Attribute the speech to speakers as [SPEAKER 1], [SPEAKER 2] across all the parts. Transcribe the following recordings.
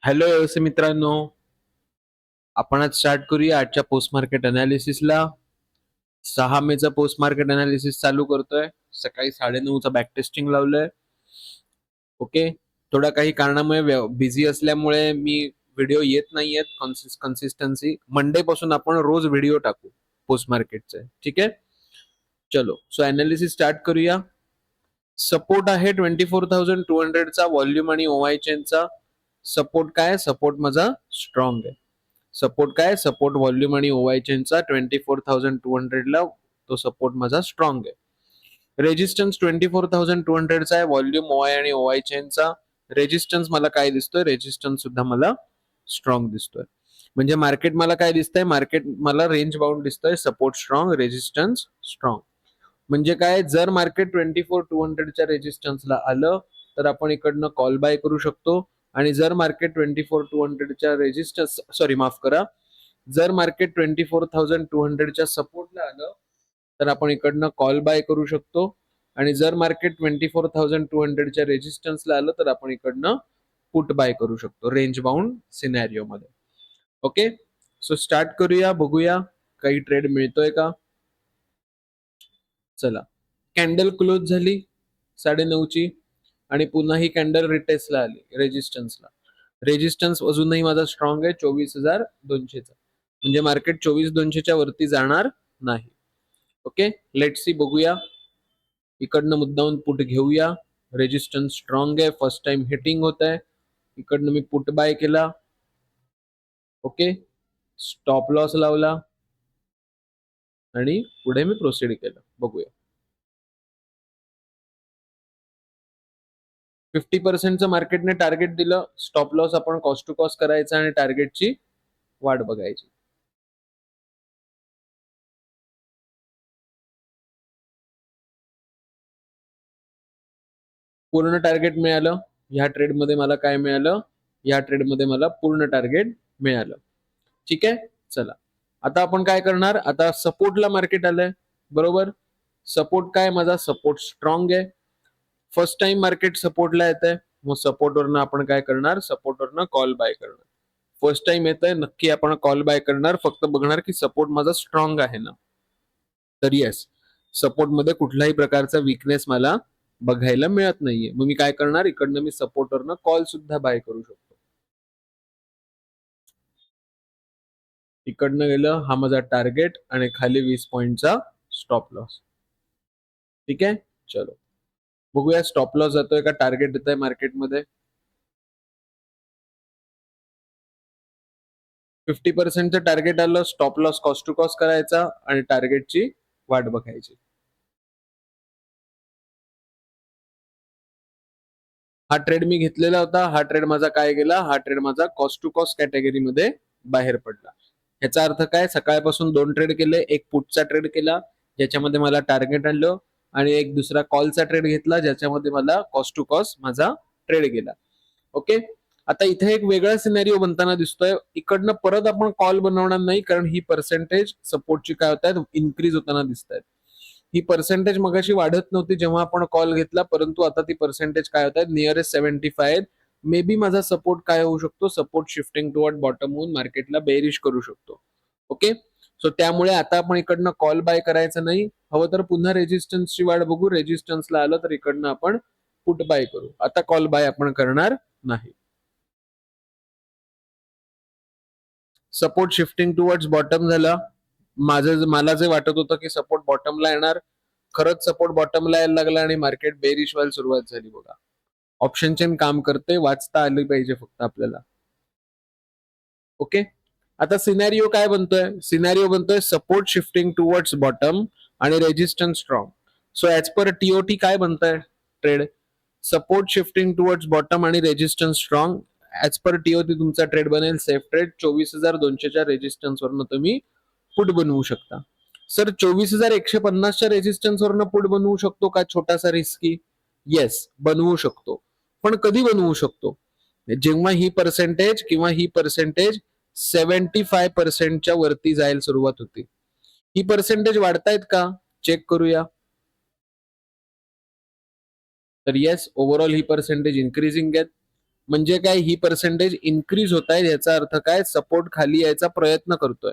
[SPEAKER 1] Hello व्यवसाय मित्रांनो, आपण आज स्टार्ट करूया आजच्या पोस्ट मार्केट अनालिसिसला. 6 मेचा पोस्ट मार्केट अनालिसिस चालू करतोय. सकाळी 9:30चा बॅक टेस्टिंग लावलंय. ओके, थोडा काही कारणामुळे बिझी असल्यामुळे मी व्हिडिओ येत नाहीयेत कन्सिस्टन्सी. मंडे पासून आपण रोज व्हिडिओ टाकू पोस्ट मार्केटचे. ठीक आहे, चलो सो अनालिसिस स्टार्ट करूया. सपोर्ट आहे 24,200चा व्हॉल्यूम आणि ओआय चेनचा. सपोर्ट काय? सपोर्ट माझा स्ट्रॉंग आहे. सपोर्ट काय? सपोर्ट व्हॉल्यूम आणि ओआय चेनचा 24,200ला तो सपोर्ट माझा स्ट्रॉंग आहे. रेजिस्टन्स 24,200चा आहे, व्हॉल्यूम ओआय आणि ओआय चेनचा. रेजिस्टन्स मला काय दिसतोय? रेजिस्टन्स सुद्धा मला स्ट्रॉंग दिसतोय. म्हणजे मार्केट मला काय दिसतंय? मार्केट मला रेंज बाउंड दिसतोय. Support strong, resistance strong. म्हणजे काय? जर मार्केट 24,200च्या रेजिस्टन्सला आलं तर आपण इकडनं कॉल बाय करू शकतो. आणि जर मार्केट 24,200च्या रेजिस्टन्स माफ करा, जर मार्केट 24,200च्या सपोर्टला आलं तर आपण इकडनं कॉल बाय करू शकतो. आणि जर मार्केट 24,200च्या रेजिस्टन्सला आलं तर आपण इकडनं पुट बाय करू शकतो रेंज बाउंड सिनॅरिओ मध्ये. ओके, सो स्टार्ट करूया, बघूया काही ट्रेड मिळतोय का. चला, कॅन्डल क्लोज झाली 9:30ची आणि पुन्हा ही कॅन्डल रिटेस्टला आली रेजिस्टन्सला. रेजिस्टन्स अजूनही माझा स्ट्रॉंग आहे 24,200चा. म्हणजे मार्केट 24,200च्या वरती जाणार नाही. ओके, लेट सी, बघूया. इकडनं मुद्दाहून पुट घेऊया. रेजिस्टन्स स्ट्रॉंग आहे, फर्स्ट टाइम हिटिंग होत आहे. इकडनं मी पुट बाय केला. ओके, स्टॉप लॉस लावला आणि पुढे मी प्रोसीड केलं. बघूया. 50%चं मार्केटने टार्गेट दिलं. स्टॉप लॉस आपण कॉस्ट टू कॉस्ट करायचा आणि टार्गेटची वाट बघायची. पूर्ण टार्गेट मिळालं. ह्या ट्रेडमध्ये मला काय मिळालं? या ट्रेडमध्ये मला पूर्ण टार्गेट मिळालं. ठीक आहे, चला आता आपण काय करणार? आता सपोर्टला मार्केट आलंय, बरोबर. सपोर्ट काय? माझा सपोर्ट स्ट्रॉंग आहे. फर्स्ट टाइम मार्केट सपोर्टला येत आहे, मग सपोर्टवरनं आपण काय करणार? सपोर्टवरनं कॉल बाय करणार. फर्स्ट टाइम येत आहे, नक्की आपण कॉल बाय करणार. फक्त बघणार की सपोर्ट माझा स्ट्रॉंग आहे ना. तर येस, सपोर्ट मध्ये कुठल्याही प्रकारचा वीकनेस मला बघायला मिळत नाहीये. मग मी काय करणार? इकडनं मी सपोर्टवरनं कॉल सुद्धा बाय करू शकतो. इकडनं गेलं, हा माझा टार्गेट आणि खाली 20 पॉईंटचा स्टॉप लॉस. ठीक आहे, चलो बघूया स्टॉप लॉस जातोय का टार्गेट येत आहे मार्केटमध्ये. 50%चं टार्गेट आलं, stop loss cost to cost करायचा आणि टार्गेटची वाट बघायची. हा ट्रेड मी घेतलेला होता. हा ट्रेड माझा काय गेला? हा ट्रेड माझा कॉस्ट टू कॉस्ट कॅटेगरीमध्ये बाहेर पडला. याचा अर्थ काय? सकाळपासून 2 ट्रेड केले. एक पुटचा ट्रेड केला ज्याच्यामध्ये मला टार्गेट आणलं आणि एक दुसरा कॉलचा ट्रेड घेतला ज्याच्यामध्ये मला कॉस्ट टू कॉस्ट माझा ट्रेड गेला. ओके, आता इथे एक वेगळा सिनेरिओ बनताना दिसतोय. इकडनं परत आपण कॉल बनवणार नाही, कारण ही पर्सेंटेज सपोर्टची काय होत आहेत? इन्क्रीज होताना दिसत आहेत. ही पर्सेंटेज मगाशी वाढत नव्हती जेव्हा आपण कॉल घेतला, परंतु आता ती पर्सेंटेज काय होत आहेत? नियरेस्ट 75. मे बी माझा सपोर्ट काय होऊ शकतो? सपोर्ट शिफ्टिंग टुवर्ड बॉटम होऊन मार्केटला बेरिश करू शकतो. ओके, सो त्यामुळे आता आपण इकडनं कॉल बाय करायचं नाही. हवं तर पुन्हा रेजिस्टन्सची वाट बघू. रेजिस्टन्सला आलं तर इकडनं आपण पुट बाय करू. आता कॉल बाय आपण करणार नाही. सपोर्ट शिफ्टिंग टुवर्ड्स बॉटम झाला. मला जे वाटत होतं की सपोर्ट बॉटमला येणार, खरंच सपोर्ट बॉटमला यायला लागला आणि मार्केट बेरिश व्हायला सुरुवात झाली. बघा, ऑप्शन चेन काम करते, वाचता आली पाहिजे फक्त आपल्याला. ओके, आता सिनॅरिओ काय बनतोय? सिनॅरिओ बनतोय सपोर्ट शिफ्टिंग टुवर्ड्स बॉटम आणि resistance strong. So as per TOT काय बनतंय trade? Support shifting towards bottom आणि resistance strong. As per TOT तुमचा ट्रेड बनेल सेफ ट्रेड. 24,200च्या रेजिस्टन्स वरनं तुम्ही पुट बनवू शकता. सर 24,150च्या रेजिस्टन्स वरनं पुट बनवू शकतो का? छोटासा रिस्की. येस, बनवू शकतो. पण कधी बनवू शकतो? जेव्हा ही पर्सेंटेज किंवा ही पर्सेंटेज 75%च्या वरती जायला सुरुवात होती. ही पर्सेंटेज वाढतायत का? चेक करूया. तर येस, ओव्हरऑल ही पर्सेंटेज इन्क्रीजिंग आहेत. म्हणजे काय, ही पर्सेंटेज इन्क्रीज होत आहे, याचा अर्थ काय, सपोर्ट खाली यायचा प्रयत्न करतोय.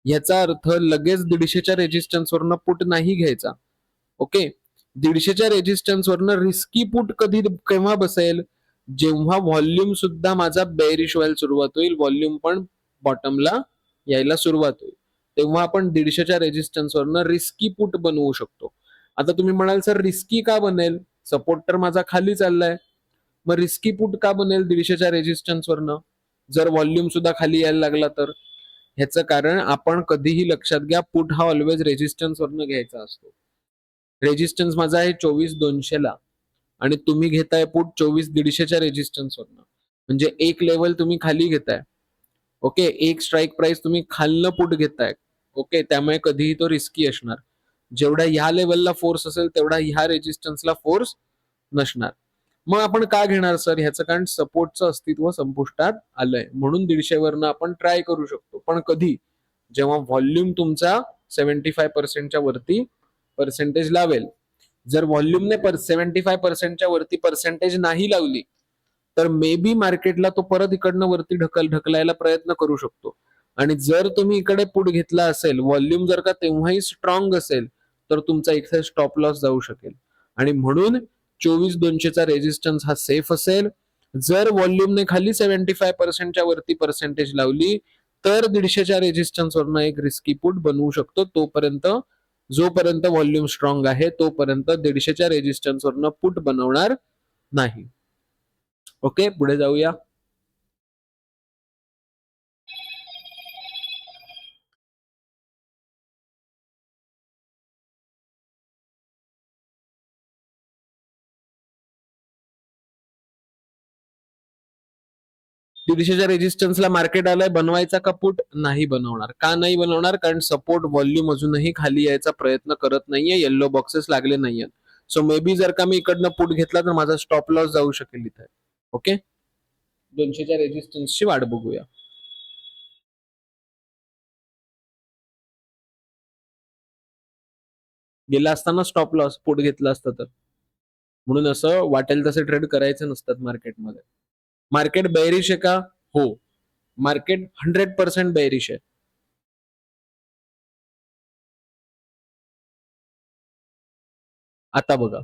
[SPEAKER 1] याचा अर्थ लगेच 150च्या रेजिस्टन्सवरनं पुट नाही घ्यायचा. ओके, 150च्या रेजिस्टन्सवरनं रिस्की पुट कधी केव्हा बसेल, जेव्हा व्हॉल्यूम सुद्धा माझा बेअरिश व्हायला सुरुवात होईल, व्हॉल्यूम पण बॉटमला यायला सुरुवात होईल, तेव्हा आपण 150च्या रेजिस्टन्सवरनं रिस्की पुट बनवू शकतो. आता तुम्ही म्हणाल सर रिस्की का बनेल, सपोर्ट तर माझा खाली चाललाय, मग रिस्की पुट का बनेल 150च्या रेजिस्टन्सवरनं, जर व्हॉल्यूम सुद्धा खाली यायला लागला तर? ह्याचं कारण, आपण कधीही लक्षात घ्या, पुट हा ऑलवेज रेजिस्टन्स वरनं घ्यायचा असतो. रेजिस्टन्स माझा आहे 24,200 ला आणि तुम्ही घेताय पुट 24,150च्या रेजिस्टन्स वरनं, म्हणजे एक लेवल तुम्ही खाली घेताय. ओके, एक स्ट्राईक प्राइस तुम्ही खालनं पुट घेताय. ओके, त्यामुळे कधीही तो रिस्की असणार. जेवढा ह्या लेवलला फोर्स असेल तेवढा ह्या रेजिस्टन्सला फोर्स नसणार. मग आपण का घेणार सर, ह्याचं कारण सपोर्टचं अस्तित्व संपुष्टात आलंय, म्हणून 150 वरनं आपण ट्राय करू शकतो. पण कधी, जेव्हा व्हॉल्यूम तुमचा 75% वरती पर्सेंटेज लावेल. जर व्हॉल्यूमने 75% वरती पर्सेंटेज नाही लावली, तर मे बी मार्केटला तो परत इकडनं वरती ढकलायला प्रयत्न करू शकतो. आणि जर तुम्ही इकडे पुट घेतला असेल, व्हॉल्यूम जर का तेव्हाही स्ट्रॉंग असेल, तर तुमचा इथे स्टॉप लॉस जाऊ शकेल. आणि म्हणून 24,200चा रेजिस्टन्स हा सेफ असेल. जर व्हॉल्यूमने खाली 75%च्या वरती पर्सेंटेज लावली, तर 150च्या रेजिस्टन्सवरनं एक रिस्की पुट बनवू शकतो. तोपर्यंत, जोपर्यंत व्हॉल्यूम स्ट्रॉंग आहे, तोपर्यंत 150च्या रेजिस्टन्सवरनं पुट बनवणार नाही. ओके, पुढे जाऊया. दीडशेच्या रेजिस्टन्सला मार्केट आलंय, बनवायचा का पुट? नाही बनवणार. का नाही बनवणार? कारण सपोर्ट व्हॉल्यूम अजूनही खाली यायचा प्रयत्न करत नाहीये, येल्लो बॉक्सेस लागले नाहीयेत. सो मे बी जर का मी इकडनं पुट घेतला तर माझा स्टॉप लॉस जाऊ शकेल इथे. ओके, 200च्या रेजिस्टन्सची वाट बघूया. गेला असताना स्टॉप लॉस पुट घेतला असतं तर. म्हणून असं वाटेल तसे ट्रेड करायचे नसतात मार्केटमध्ये. मार्केट बेअरिश आहे का? हो, मार्केट 100% बेअरिश आहे. आता बघा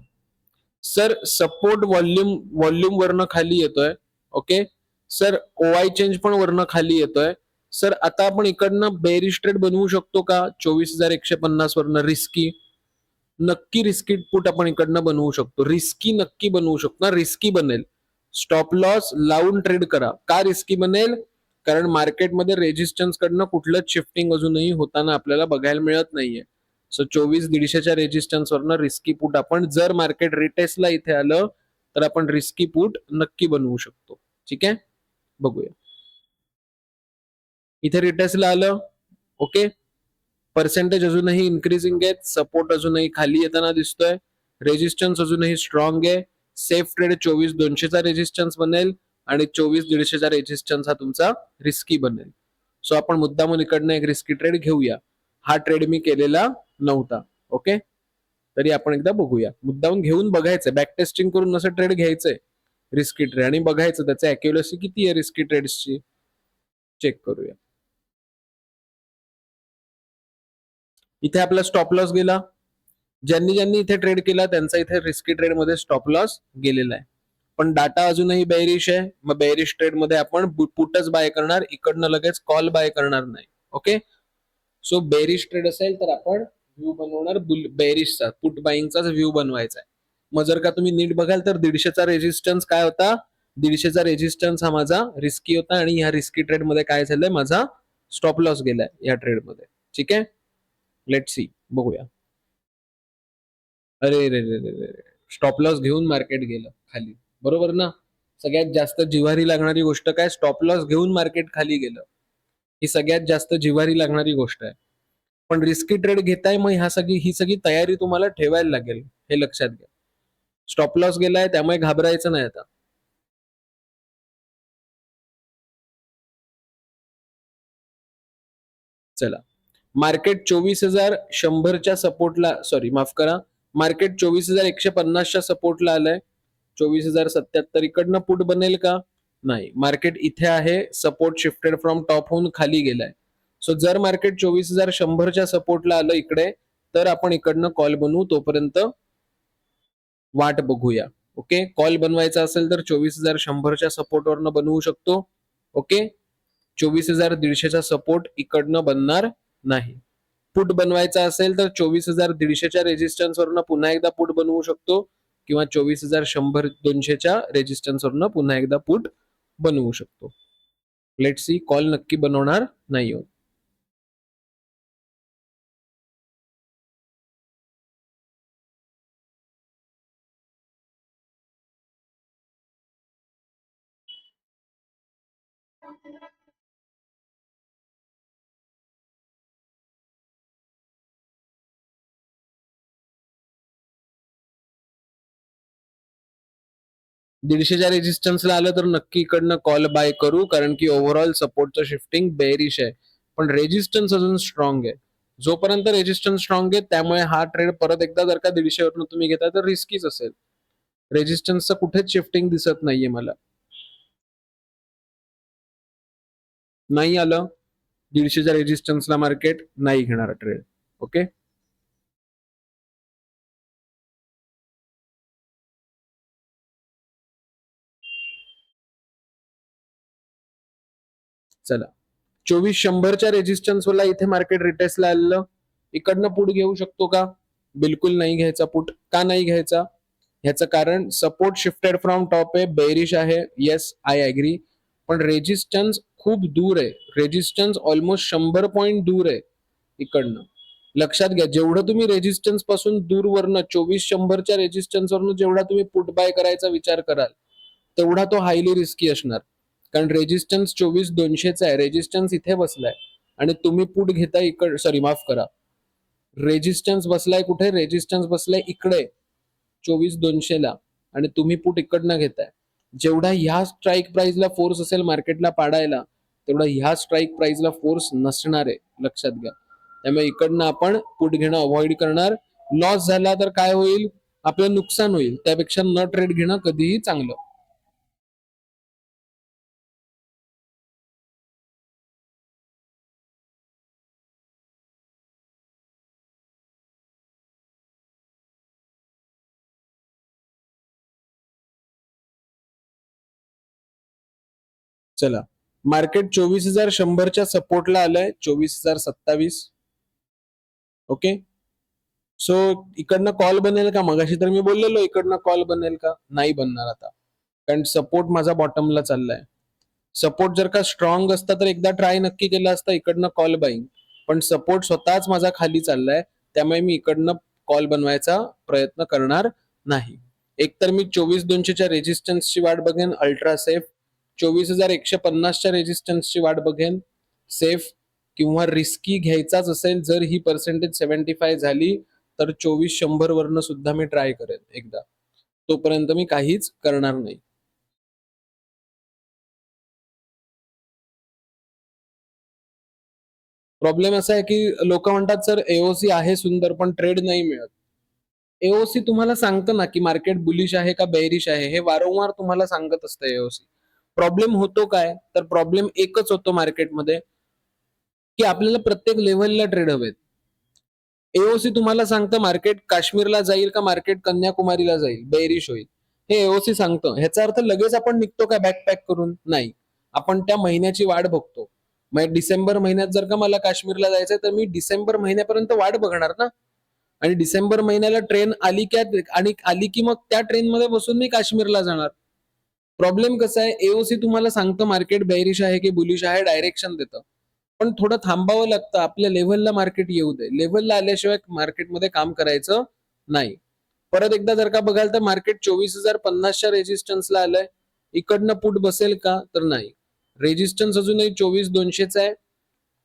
[SPEAKER 1] सर, सपोर्ट व्हॉल्यूम वरनं खाली येतोय. ओके सर, ओआय चेंज पण वरनं खाली येतोय. सर आता आपण इकडनं बेअरिश ट्रेड बनवू शकतो का? 24,150 वरनं रिस्की, नक्की रिस्की पुट आपण इकडनं बनवू शकतो. रिस्की नक्की बनवू शकतो ना, रिस्की बनेल. स्टॉप लॉस लावून ट्रेड करा. का रिस्की बनेल? कारण मार्केटमध्ये रेजिस्टन्स कडनं कुठलंच शिफ्टिंग अजूनही होताना आपल्याला बघायला मिळत नाहीये. सो 24,150च्या रेजिस्टन्स वरनं रिस्की पुट आपण, जर मार्केट रिटेस्टला इथे आलं तर आपण रिस्की पुट नक्की बनवू शकतो. ठीक आहे, बघूया. इथे रिटेस्टला आलं. ओके, पर्सेंटेज अजूनही इन्क्रीजिंग आहेत, सपोर्ट अजूनही खाली येताना दिसतोय, रेजिस्टन्स अजूनही स्ट्रॉंग आहे. सेफ ट्रेड 24,200चा रेजिस्टन्स बनेल आणि 24,150चा रेजिस्टन्स हा तुमचा रिस्की बनेल. सो आपण मुद्दामून इकडनं एक रिस्की ट्रेड घेऊया. हा ट्रेड मी केलेला नव्हता. ओके, तरी आपण एकदा बघूया. मुद्दामून घेऊन बघायचं, बॅक टेस्टिंग करून असं ट्रेड घ्यायचंय रिस्की ट्रेड, आणि बघायचं त्याचं अॅक्युरसी किती आहे रिस्की ट्रेड्सची, चेक करूया. इथे आपला स्टॉप लॉस गेला. ज्यांनी ज्यांनी इथे ट्रेड केला त्यांचा इथे रिस्की ट्रेड मध्ये स्टॉप लॉस गेलेला आहे. पण डाटा अजूनही बेअरिश आहे. मग बेअरिश ट्रेड मध्ये आपण पुटच बाय करणार, इकडनं लगेच कॉल बाय करणार नाही. ओके, सो बेअरिश ट्रेड असेल तर आपण व्ह्यू बनवणार बेअरिशचा, पुट बाईंगचाच व्ह्यू बनवायचा आहे. मग जर का तुम्ही नीट बघाल तर 150चा रेजिस्टन्स काय होता? 150चा रेजिस्टन्स हा माझा रिस्की होता आणि ह्या रिस्की ट्रेड मध्ये काय झालंय, माझा स्टॉप लॉस गेलाय या ट्रेड मध्ये. ठीक आहे, लेट सी, बघूया. अरे रे रे रे रे, स्टॉप लॉस घेऊन मार्केट गेलं खाली, बरोबर ना? सगळ्यात जास्त जिव्हारी लागणारी गोष्ट काय? स्टॉप लॉस घेऊन मार्केट खाली गेलं, ही सगळ्यात जास्त जिव्हारी लागणारी गोष्ट आहे. पण रिस्की ट्रेड घेताय, मग ही सगळी तयारी तुम्हाला ठेवायला लागेल, हे लक्षात घ्या. स्टॉप लॉस गेलाय त्यामुळे घाबरायचं नाही आता. चला, मार्केट 24,100च्या सपोर्टला, सॉरी माफ करा, मार्केट 24,150च्या सपोर्टला आलंय. 24,077 इकडनं पुट बनेल का? नाही. मार्केट इथे आहे, सपोर्ट शिफ्टेड फ्रॉम टॉप होऊन खाली गेलाय. सो जर मार्केट 24,100च्या सपोर्टला आलं इकडे, तर आपण इकडनं कॉल बनवू, तोपर्यंत वाट बघूया. ओके, कॉल बनवायचा असेल तर 24,100च्या सपोर्टवरनं बनवू शकतो. ओके, 24,150चा सपोर्ट इकडनं बनणार नाही. पुट बनवायचा असेल तर 24,150च्या रेजिस्टन्सवरनं पुन्हा एकदा पुट बनवू शकतो, किंवा 24,100-200च्या रेजिस्टन्सवरनं पुन्हा एकदा पुट बनवू शकतो. लेट सी, कॉल नक्की बनवणार नाही आहोत. दीडशेच्या रेजिस्टन्सला आलं तर नक्की इकडनं कॉल बाय करू, कारण की ओव्हरऑल सपोर्टचं शिफ्टिंग बेरिश आहे. पण रेजिस्टन्स अजून स्ट्रॉंग आहे. जोपर्यंत रेजिस्टन्स स्ट्रॉंग आहे, त्यामुळे हा ट्रेड परत एकदा जर का 150 वरून तुम्ही घेता तर रिस्कीच असेल. रेजिस्टन्सचं कुठेच शिफ्टिंग दिसत नाहीये मला. नाही आलं 150च्या रेजिस्टन्सला मार्केट, नाही घेणार ट्रेड. ओके, चला. 24,100च्या रेजिस्टन्सला इथे मार्केट रिटेस्टला आलेलं, इकडनं पुट घेऊ शकतो का? बिलकुल नाही घ्यायचा पुट. का नाही घ्यायचा? ह्याचं कारण सपोर्ट शिफ्टेड फ्रॉम टॉप आहे, बेरिश आहे. Yes, I agree. पण रेजिस्टन्स खूप दूर आहे. रेजिस्टन्स ऑलमोस्ट 100 पॉईंट दूर आहे इकडनं. लक्षात घ्या, जेवढं तुम्ही रेजिस्टन्स पासून दूरवरनं 24,100च्या रेजिस्टन्सवरनं जेवढा तुम्ही पुट बाय करायचा विचार कराल, तेवढा तो हायली रिस्की असणार. कारण रेजिस्टन्स 24,200चा आहे. रेजिस्टन्स इथे बसलाय आणि तुम्ही पुट घेताय इकडे, सॉरी माफ करा, रेजिस्टन्स बसलाय कुठे? रेजिस्टन्स बसलाय इकडे 24,200ला, आणि तुम्ही पुट इकडनं घेताय. जेवढा ह्या स्ट्राईक प्राइसला फोर्स असेल मार्केटला पाडायला, तेवढा ह्या स्ट्राईक प्राइसला फोर्स नसणार आहे, लक्षात घ्या. त्यामुळे इकडनं आपण पुट घेणं अवॉइड करणार. लॉस झाला तर काय होईल? आपलं नुकसान होईल. त्यापेक्षा न ट्रेड घेणं कधीही चांगलं. चला, मार्केट 24,100च्या सपोर्टला आलंय, 24,027. ओके, सो इकडनं कॉल बनेल का? मगाशी तर मी बोललेलो इकडनं कॉल बनेल का? नाही बनणार आता, कारण सपोर्ट माझा बॉटमला चाललाय. सपोर्ट जर का स्ट्रॉंग असता तर एकदा ट्राय नक्की केला असता इकडनं कॉल बाईंग, पण सपोर्ट स्वतःच माझा खाली चाललाय, त्यामुळे मी इकडनं कॉल बनवायचा प्रयत्न करणार नाही. एकतर मी 24,200च्या रेजिस्टन्सची वाट बघेन, अल्ट्रा सेफ. 24,150च्या रेजिस्टन्सची वाट बघेन, सेफ. किंवा रिस्की घ्यायचाच असेल, जर ही पर्सेंटेज 75 झाली तर 24,100 वरनं सुद्धा मी ट्राय करेन एकदा. तोपर्यंत मी काहीच करणार नाही. प्रॉब्लेम असा आहे की लोक म्हणतात सर एओसी आहे सुंदर पण ट्रेड नाही मिळत. एओसी तुम्हाला सांगतं ना की मार्केट बुलिश आहे का बेरिश आहे, हे वारंवार तुम्हाला सांगत असतं एओसी. प्रॉब्लेम होतो काय? तर प्रॉब्लेम एकच होतो मार्केटमध्ये, की आपल्याला प्रत्येक लेव्हलला ट्रेड हवेत. एओसी तुम्हाला सांगतं मार्केट काश्मीरला जाईल का मार्केट कन्याकुमारीला जाईल, बेरिश होईल, हे एओसी सांगतं. ह्याचा अर्थ लगेच आपण निघतो का बॅकपॅक करून? नाही. आपण त्या महिन्याची वाट बघतो. मग डिसेंबर महिन्यात जर का मला काश्मीरला जायचंय तर मी डिसेंबर महिन्यापर्यंत वाट बघणार ना, आणि डिसेंबर महिन्याला ट्रेन आली की, आणि आली की मग त्या ट्रेनमध्ये बसून मी काश्मीरला जाणार. प्रॉब्लेम कसा आहे, एओसी तुम्हाला सांगतं मार्केट बेरिश आहे की बुलिश आहे, डायरेक्शन देतं, पण थोडं थांबावं लागतं. आपल्या लेव्हलला मार्केट येऊ दे. लेव्हलला आल्याशिवाय मार्केटमध्ये काम करायचं नाही. परत एकदा जर का बघाल तर मार्केट 24,050च्या रेजिस्टन्सला आलंय, इकडनं पुट बसेल का? तर नाही. रेजिस्टन्स अजूनही 24,200चा आहे,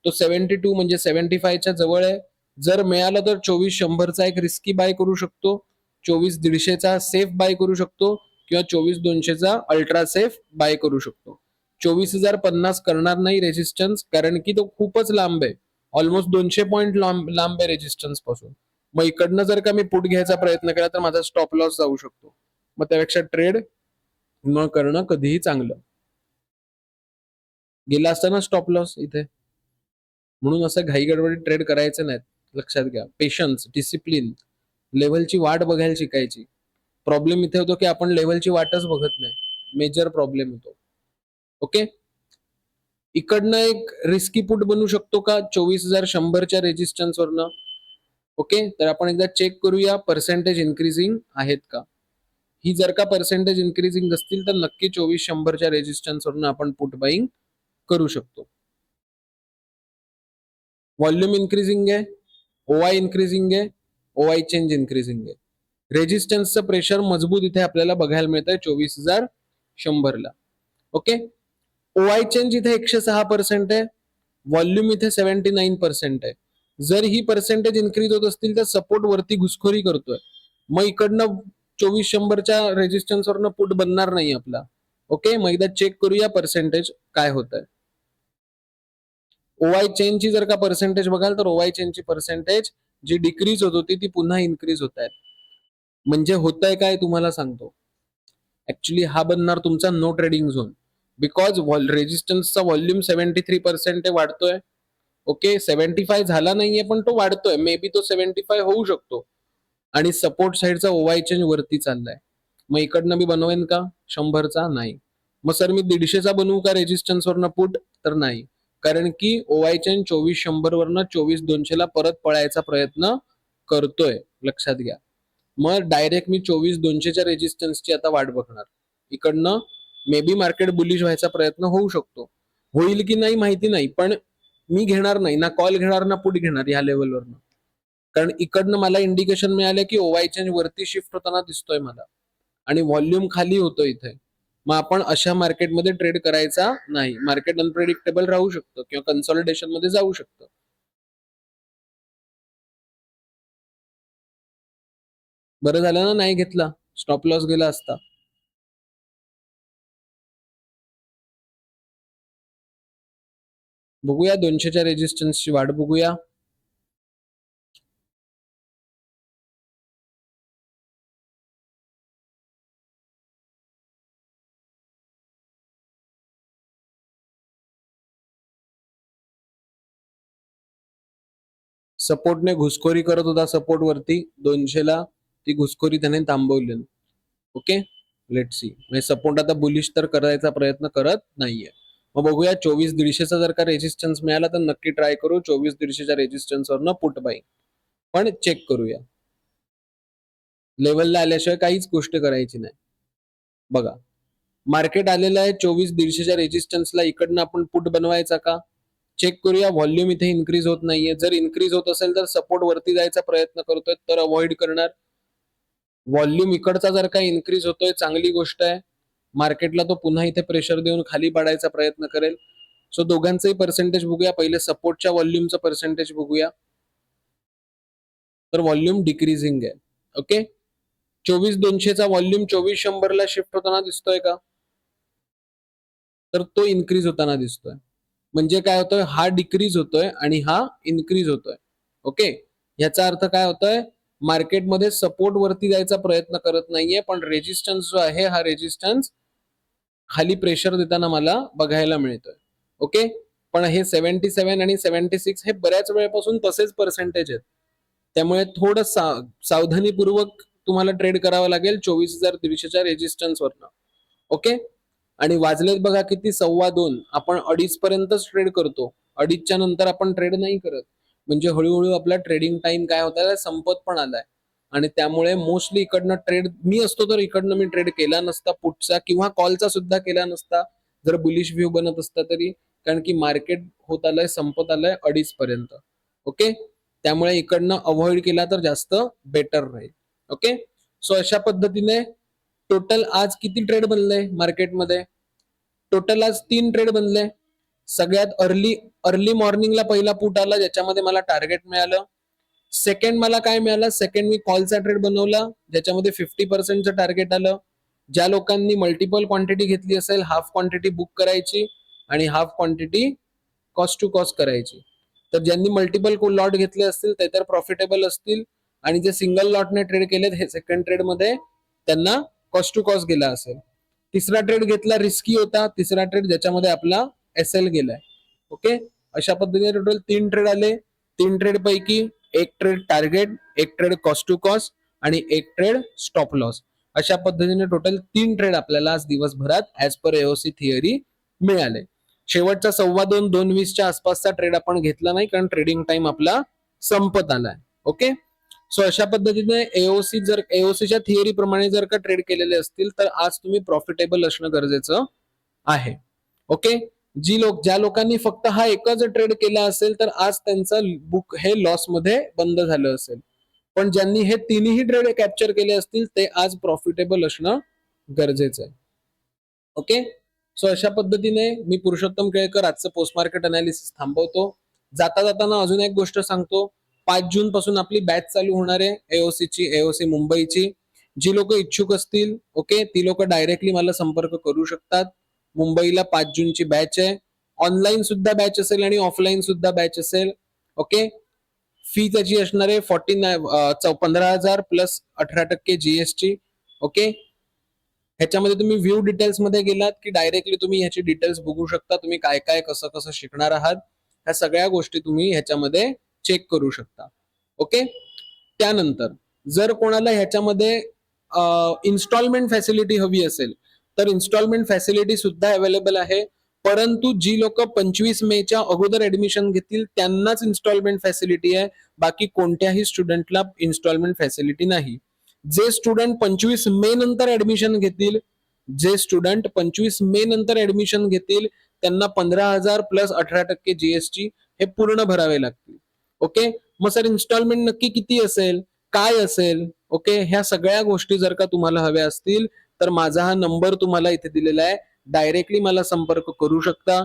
[SPEAKER 1] तो 72 म्हणजे 75च्या जवळ आहे. जर मिळालं तर 24,100चा एक रिस्की बाय करू शकतो, 24,150चा सेफ बाय करू शकतो, किंवा 24,200चा अल्ट्रा सेफ बाय करू शकतो. 24,050 करणार नाही रेजिस्टन्स, कारण की तो खूपच लांब आहे, ऑलमोस्ट 200 पॉईंट लांब आहे रेजिस्टन्स पासून. मग इकडनं जर का मी पुट घ्यायचा प्रयत्न केला तर माझा स्टॉप लॉस जाऊ शकतो. मग त्यापेक्षा ट्रेड न करणं कधीही चांगलं. गेला असताना स्टॉप लॉस इथे. म्हणून असं घाई गडबडीत ट्रेड करायचं नाही. लक्षात घ्या, पेशन्स, डिसिप्लिन, लेव्हलची वाट बघायला शिकायची. प्रॉब्लेम इथे होतो की आपण लेव्हलची वाटच बघत नाही, मेजर प्रॉब्लेम होतो. ओके, इकडनं एक रिस्की पुट बनू शकतो का 24,100च्या रेजिस्टन्स वरनं? ओके, तर आपण एकदा चेक करूया पर्सेंटेज इन्क्रीजिंग आहेत का. ही जर का पर्सेंटेज इन्क्रीजिंग असतील तर नक्की 24,100च्या रेजिस्टन्स वरून आपण पुट बाईंग करू शकतो. व्हॉल्यूम इन्क्रीजिंग आहे, ओआय इन्क्रीजिंग आहे, ओआय चेंज इन्क्रीजिंग आहे. रेजिस्टन्सचं प्रेशर मजबूत इथे आपल्याला बघायला मिळतंय 24,100ला. ओके, ओआय चेंज इथे 106% आहे, व्हॉल्यूम इथे 79% आहे. जर ही पर्सेंटेज इन्क्रीज होत असतील तर सपोर्ट वरती घुसखोरी करतोय. मग इकडनं 24,100च्या रेजिस्टन्स वरनं पुट बनणार नाही आपला. ओके, मग एकदा चेक करूया पर्सेंटेज काय होत आहे. ओआय चेनची जर का पर्सेंटेज बघाल तर ओआय चेनची पर्सेंटेज जी डिक्रीज होत होती ती पुन्हा इन्क्रीज होत आहे. म्हणजे होत आहे काय तुम्हाला सांगतो. ऍक्च्युली हा बनणार तुमचा नो ट्रेडिंग झोन. बिकॉज रेजिस्टन्सचा व्हॉल्यूम 73% वाढतोय. ओके, 75 झाला नाहीये पण तो वाढतोय. मे बी तो 75 होऊ शकतो. आणि सपोर्ट साईडचा ओवाय चेंज वरती चाललाय. मग इकडनं मी बनवेन का 100चा? नाही. मग सर मी 150चा बनवू का रेजिस्टन्स वरनं पुट? तर नाही, कारण की ओवाय चेंज 24,100 वरनं 24,200ला परत पळायचा प्रयत्न करतोय. लक्षात घ्या. मग डायरेक्ट मी 24,200च्या रेजिस्टन्सची आता वाट बघणार. इकडनं मे बी मार्केट बुलिश व्हायचा प्रयत्न होऊ शकतो. होईल की नाही माहिती नाही, पण मी घेणार नाही, ना कॉल घेणार ना पुट घेणार या लेवलवरनं. कारण इकडनं मला इंडिकेशन मिळालं की ओवाय चेंज वरती शिफ्ट होताना दिसतोय मला आणि व्हॉल्यूम खाली होतो इथे. मग आपण अशा मार्केटमध्ये ट्रेड करायचा नाही. मार्केट अनप्रेडिक्टेबल राहू शकतं किंवा कन्सॉलिडेशन मध्ये जाऊ शकतं. बरं झालं ना नाही घेतला, स्टॉप लॉस गेला असता. बघूया 200च्या रेजिस्टन्सची वाट बघूया. सपोर्टने घुसखोरी करत होता सपोर्ट वरती 200ला, ती घुसखोरी त्याने थांबवली. Okay, let see. म्हणजे सपोर्ट आता बुलिश तर करायचा प्रयत्न करत नाहीये. मग बघूया 24,150चा जर का रेजिस्टन्स मिळाला तर नक्की ट्राय करू 24,150च्या रेजिस्टन्स वरनं पुट बाई. पण चेक करूया. लेवलला आल्याशिवाय काहीच गोष्ट करायची नाही. बघा, मार्केट आलेलं आहे 24,150च्या रेजिस्टन्सला, इकडनं आपण पुट बनवायचा का? चेक करूया. व्हॉल्यूम इथे इन्क्रीज होत नाहीये. जर इन्क्रीज होत असेल तर सपोर्ट वरती जायचा प्रयत्न करतोय तर अवॉइड करणार. व्हॉल्यूम इकडचा जर का इन्क्रीज होतोय चांगली गोष्ट आहे. मार्केटला तो पुन्हा इथे प्रेशर देऊन खाली पाडायचा प्रयत्न करेल. सो दोघांचंही पर्सेंटेज बघूया. पहिले सपोर्टच्या व्हॉल्यूमचं पर्सेंटेज बघूया. तर व्हॉल्यूम डिक्रीजिंग आहे. ओके, 24,200चा व्हॉल्यूम 24,100ला शिफ्ट होताना दिसतोय का? तर तो इन्क्रीज होताना दिसतोय. म्हणजे काय होतोय, हा डिक्रीज होतोय आणि हा इन्क्रीज होतोय. ओके, याचा अर्थ काय होतोय, मार्केटमध्ये सपोर्ट वरती जायचा प्रयत्न करत नाहीये, पण रेजिस्टन्स जो आहे हा रेजिस्टन्स खाली प्रेशर देताना मला बघायला मिळतोय. ओके, पण हे 77 आणि 76 हे बऱ्याच वेळेपासून तसेच पर्सेंटेज आहेत. त्यामुळे थोडं सावधानीपूर्वक तुम्हाला ट्रेड करावं लागेल 24,150च्या रेजिस्टन्स वरनं. ओके, आणि वाजलेत बघा किती 2:15. आपण 2:30 पर्यंतच ट्रेड करतो. 2:30च्या नंतर आपण ट्रेड नाही करत. म्हणजे हळूहळू आपला ट्रेडिंग टाइम काय होता संपत पण आलाय. आणि त्यामुळे मोस्टली इकडनं ट्रेड मी असतो तर इकडनं मी ट्रेड केला नसता पुटचा किंवा कॉलचा सुद्धा केला नसता जर बुलिश व्ह्यू बनत असता तरी. कारण की मार्केट होत आलंय संपत आलंय 2:30 पर्यंत. ओके, त्यामुळे इकडनं अवॉइड केला तर जास्त बेटर राहील. ओके, सो अशा पद्धतीने टोटल आज किती ट्रेड बनले मार्केटमध्ये? टोटल आज 3 ट्रेड बनले. सगळ्यात अर्ली मॉर्निंगला पहिला पुट आला ज्याच्यामध्ये मला टार्गेट मिळालं. सेकंड मला काय मिळालं, सेकंड मी कॉलचा ट्रेड बनवला ज्याच्यामध्ये 50%चं टार्गेट आलं. ज्या लोकांनी मल्टिपल क्वांटिटी घेतली असेल हाफ क्वांटिटी बुक करायची आणि half quantity cost to cost करायची. तर ज्यांनी मल्टिपल लॉट घेतले असतील ते तर प्रॉफिटेबल असतील आणि जे सिंगल लॉटने ट्रेड केलेत हे सेकंड ट्रेड मध्ये त्यांना कॉस्ट टू कॉस्ट गेला असेल. तिसरा ट्रेड घेतला रिस्की होता, तिसरा ट्रेड ज्याच्यामध्ये आपला एसएल गेलाय. ओके, अशा पद्धतीने टोटल 3 ट्रेड आले. 3 ट्रेड पैकी एक ट्रेड टार्गेट, एक ट्रेड कॉस्ट टू कॉस्ट आणि एक ट्रेड स्टॉप लॉस. अशा पद्धतीने टोटल 3 ट्रेड आपल्याला आज दिवसभरात ऍज पर एओसी थिअरी मिळाले. शेवटचा 2:15 2:20च्या आसपासचा ट्रेड आपण घेतला नाही, कारण ट्रेडिंग टाइम आपला संपत आलाय. ओके, सो अशा पद्धतीने एओसीच्या थिअरी प्रमाणे जर का ट्रेड केलेले असतील तर आज तुम्ही प्रॉफिटेबल असणं गरजेचं आहे. ओके, ज्या लोकांनी फक्त हा एकच ट्रेड केला असेल तर आज त्यांचं बुक हे लॉस मध्ये बंद झालं असेल. पण ज्यांनी हे तिन्ही ट्रेड कॅप्चर केले असतील ते आज प्रॉफिटेबल असणं गरजेचं आहे. ओके, सो अशा पद्धतीने मी पुरुषोत्तम केळकर आजचं पोस्ट मार्केट अनालिसिस थांबवतो. जाता जाताना अजून एक गोष्ट सांगतो. 5 जून पासून आपली बॅच चालू होणार आहे एओसी मुंबईची. जी लोक इच्छुक असतील ओके ती लोक डायरेक्टली मला संपर्क करू शकतात. मुंबईला 5 जूनची बॅच आहे. ऑनलाईन सुद्धा बॅच असेल आणि ऑफलाईन सुद्धा बॅच असेल. ओके, फी त्याची असणार आहे 15,000 प्लस 18% जीएसटी. ओके, ह्याच्यामध्ये तुम्ही व्ह्यू डिटेल्स मध्ये गेलात की डायरेक्टली तुम्ही ह्याची डिटेल्स बघू शकता. तुम्ही काय काय कसं कसं शिकणार आहात ह्या सगळ्या गोष्टी तुम्ही ह्याच्यामध्ये चेक करू शकता. ओके, त्यानंतर जर कोणाला ह्याच्यामध्ये इन्स्टॉलमेंट फॅसिलिटी हवी असेल तर इन्स्टॉलमेंट फॅसिलिटी सुद्धा अवेलेबल आहे. परंतु जी लोक 25 मेच्या अगोदर ऍडमिशन घेतील त्यांनाच इन्स्टॉलमेंट फॅसिलिटी आहे. बाकी कोणत्याही स्टुडंटला इन्स्टॉलमेंट फॅसिलिटी नाही. जे स्टुडंट 25 मे नंतर ऍडमिशन घेतील त्यांना 15,000 प्लस 18% जीएसटी हे पूर्ण भरावे लागतील. ओके, मग सर इन्स्टॉलमेंट नक्की किती असेल, काय असेल, ओके ह्या सगळ्या गोष्टी जर का तुम्हाला हव्या असतील तर माझा हा नंबर तुम्हाला इथे दिलेला आहे. डायरेक्टली मला संपर्क करू शकता.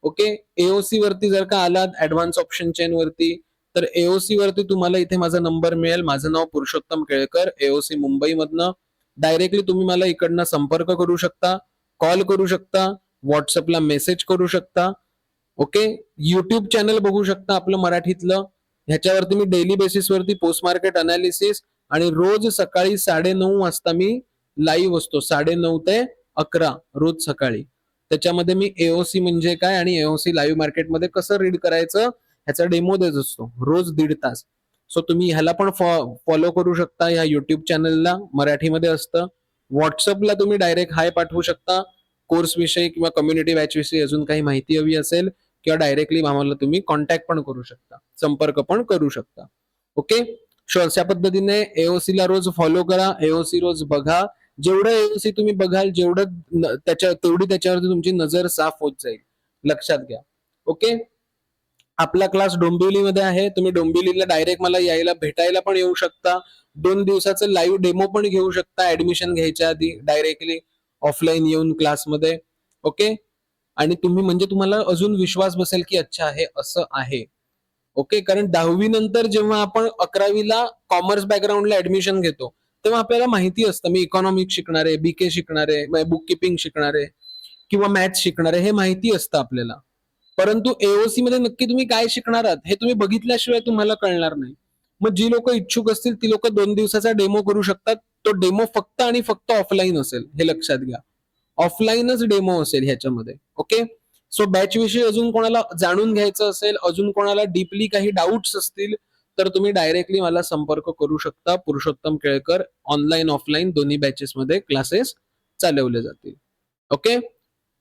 [SPEAKER 1] ओके, एओसी वरती जर का आलात ऍडव्हान्स ऑप्शन चेन वरती तर एओसी वरती तुम्हाला इथे माझा नंबर मिळेल. माझं नाव पुरुषोत्तम केळकर, एओसी मुंबई मधनं. डायरेक्टली तुम्ही मला इकडनं संपर्क करू शकता, कॉल करू शकता, व्हॉट्सअपला मेसेज करू शकता. ओके, युट्यूब चॅनल बघू शकता आपलं मराठीतलं. ह्याच्यावरती मी डेली बेसिसवरती पोस्ट मार्केट अनालिसिस आणि रोज सकाळी 9:30 वाजता मी लाईव्ह असतो. 9:30 ते 11 रोज सकाळी. त्याच्यामध्ये मी एओसी म्हणजे काय आणि एओसी लाईव्ह मार्केटमध्ये कसं रीड करायचं ह्याचा डेमो देत असतो रोज 1.5 तास. सो तुम्ही ह्याला पण फॉलो करू शकता. ह्या युट्यूब चॅनलला मराठीमध्ये असतं. व्हॉट्सअपला तुम्ही डायरेक्ट हाय पाठवू शकता. कोर्स विषयी किंवा कम्युनिटी बॅच विषयी अजून काही माहिती हवी असेल किंवा डायरेक्टली आम्हाला तुम्ही कॉन्टॅक्ट पण करू शकता, संपर्क पण करू शकता. ओके, सो अशा पद्धतीने एओसी ला रोज फॉलो करा, एओसी रोज बघा. जेवढं एओसी तुम्ही बघाल तेवढी त्याच्यावरती तुमची नजर साफ होत जाईल. लक्षात घ्या. ओके, आपला क्लास डोंबिवलीमध्ये आहे. तुम्ही डोंबिवलीला डायरेक्ट मला यायला भेटायला पण येऊ शकता. 2 दिवसाचं लाईव्ह डेमो पण घेऊ शकता ऍडमिशन घ्यायच्या आधी डायरेक्टली ऑफलाईन येऊन क्लासमध्ये. ओके, आणि तुम्ही म्हणजे तुम्हाला अजून विश्वास बसेल की अच्छा हे असं आहे. ओके, कारण 10वी नंतर जेव्हा आपण 11वीला कॉमर्स बॅकग्राऊंडला ऍडमिशन घेतो तेव्हा आपल्याला माहिती असतं मी इकॉनॉमिक्स शिकणार आहे, बीके शिकणार आहे, बुक किपिंग शिकणार आहे किंवा मॅथ्स शिकणार आहे, हे माहिती असतं आपल्याला. परंतु एओसी मध्ये नक्की तुम्ही काय शिकणार आहात हे तुम्ही बघितल्याशिवाय तुम्हाला कळणार नाही. मग जी लोक इच्छुक असतील ती लोक 2 दिवसाचा डेमो करू शकतात. तो डेमो फक्त आणि फक्त ऑफलाईन असेल, हे लक्षात घ्या. ऑफलाईनच डेमो असेल ह्याच्यामध्ये. ओके, सो बॅच विषयी अजून कोणाला जाणून घ्यायचं असेल, अजून कोणाला डीपली काही डाऊट्स असतील तर तुम्ही डायरेक्टली मला संपर्क करू शकता. पुरुषोत्तम केळकर ऑनलाईन ऑफलाईन दोन्ही बॅचेस मध्ये क्लासेस चालवले जातील. ओके,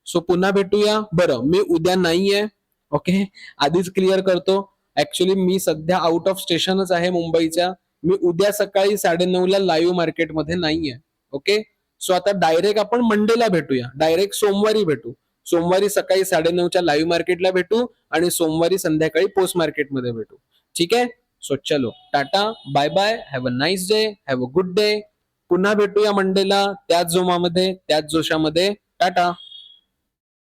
[SPEAKER 1] सो पुन्हा भेटूया. बरं, मी उद्या नाहीये. ओके, आधीच क्लिअर करतो. ऍक्च्युली मी सध्या आउट ऑफ स्टेशनच आहे मुंबईच्या. मी उद्या सकाळी 9:30 ला लाईव्ह मार्केटमध्ये नाहीये. ओके, सो आता डायरेक्ट आपण मंडेला भेटूया, डायरेक्ट सोमवारी भेटू. सोमवारी सकाळी 9:30च्या लाईव्ह मार्केटला भेटू आणि सोमवारी संध्याकाळी पोस्ट मार्केटमध्ये भेटू. ठीक आहे, सो चलो tata, bye bye, have a nice day, have a good day. पुन्हा भेटूया मंडेला त्याच जोमामध्ये त्याच जोशामध्ये. टाटा.